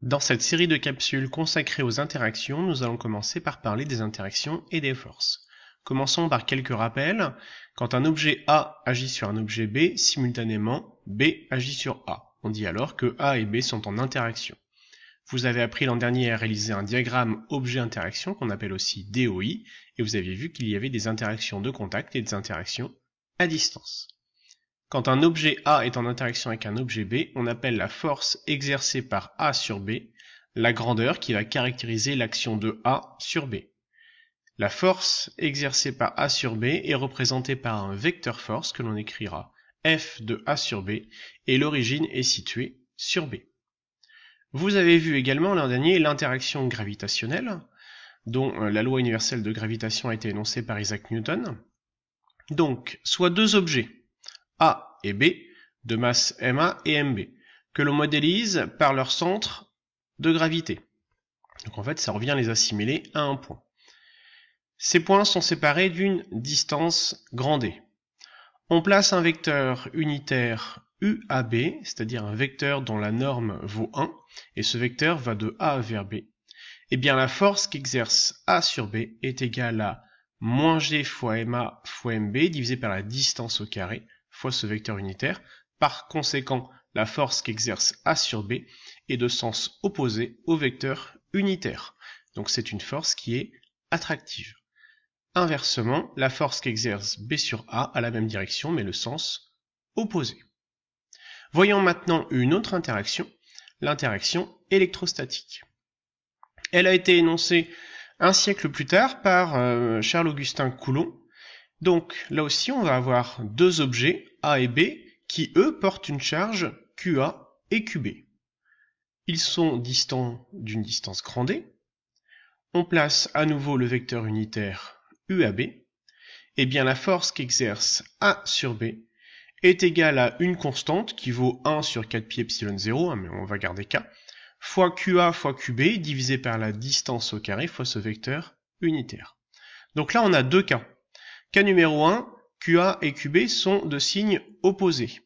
Dans cette série de capsules consacrées aux interactions, nous allons commencer par parler des interactions et des forces. Commençons par quelques rappels. Quand un objet A agit sur un objet B, simultanément, B agit sur A. On dit alors que A et B sont en interaction. Vous avez appris l'an dernier à réaliser un diagramme objet-interaction qu'on appelle aussi DOI, et vous aviez vu qu'il y avait des interactions de contact et des interactions à distance. Quand un objet A est en interaction avec un objet B, on appelle la force exercée par A sur B la grandeur qui va caractériser l'action de A sur B. La force exercée par A sur B est représentée par un vecteur force que l'on écrira F de A sur B et l'origine est située sur B. Vous avez vu également l'an dernier l'interaction gravitationnelle, dont la loi universelle de gravitation a été énoncée par Isaac Newton. Donc, soit deux objets, A et B, de masse MA et MB, que l'on modélise par leur centre de gravité. Donc en fait, ça revient à les assimiler à un point. Ces points sont séparés d'une distance grand D. On place un vecteur unitaire UAB, c'est-à-dire un vecteur dont la norme vaut 1, et ce vecteur va de A vers B. Et bien la force qu'exerce A sur B est égale à moins G fois MA fois MB divisé par la distance au carré fois ce vecteur unitaire. Par conséquent, la force qu'exerce A sur B est de sens opposé au vecteur unitaire. Donc c'est une force qui est attractive. Inversement, la force qu'exerce B sur A a la même direction mais le sens opposé. Voyons maintenant une autre interaction, l'interaction électrostatique. Elle a été énoncée un siècle plus tard par Charles-Augustin Coulomb. Donc là aussi on va avoir deux objets, A et B, qui eux portent une charge QA et QB. Ils sont distants d'une distance grand D. On place à nouveau le vecteur unitaire UAB. Et bien la force qu'exerce A sur B est égale à une constante qui vaut 1 sur 4 pi epsilon 0, mais on va garder K, fois QA fois QB divisé par la distance au carré fois ce vecteur unitaire. Donc là on a deux cas. Cas numéro 1, QA et QB sont de signes opposés.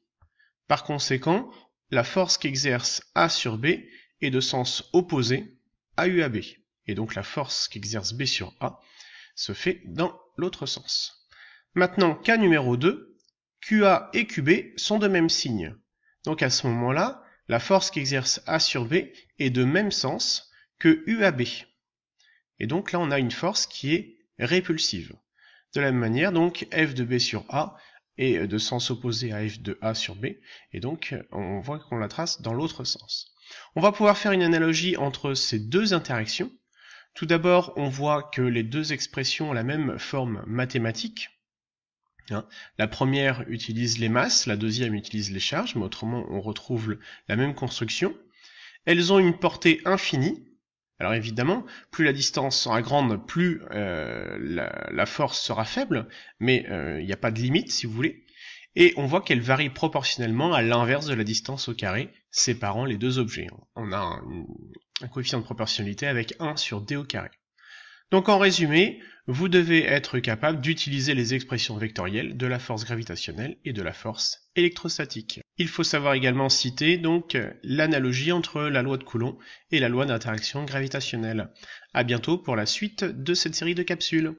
Par conséquent, la force qu'exerce A sur B est de sens opposé à UAB. Et donc la force qu'exerce B sur A se fait dans l'autre sens. Maintenant, cas numéro 2, QA et QB sont de même signe. Donc à ce moment-là, la force qu'exerce A sur B est de même sens que UAB. Et donc là, on a une force qui est répulsive. De la même manière, donc, F de B sur A est de sens opposé à F de A sur B, et donc on voit qu'on la trace dans l'autre sens. On va pouvoir faire une analogie entre ces deux interactions. Tout d'abord, on voit que les deux expressions ont la même forme mathématique. La première utilise les masses, la deuxième utilise les charges, mais autrement on retrouve la même construction. Elles ont une portée infinie. Alors évidemment, plus la distance sera grande, plus la force sera faible, mais il n'y a pas de limite si vous voulez. Et on voit qu'elle varie proportionnellement à l'inverse de la distance au carré, séparant les deux objets. On a un coefficient de proportionnalité avec 1 sur d au carré. Donc en résumé, vous devez être capable d'utiliser les expressions vectorielles de la force gravitationnelle et de la force électrostatique. Il faut savoir également citer donc l'analogie entre la loi de Coulomb et la loi d'interaction gravitationnelle. À bientôt pour la suite de cette série de capsules.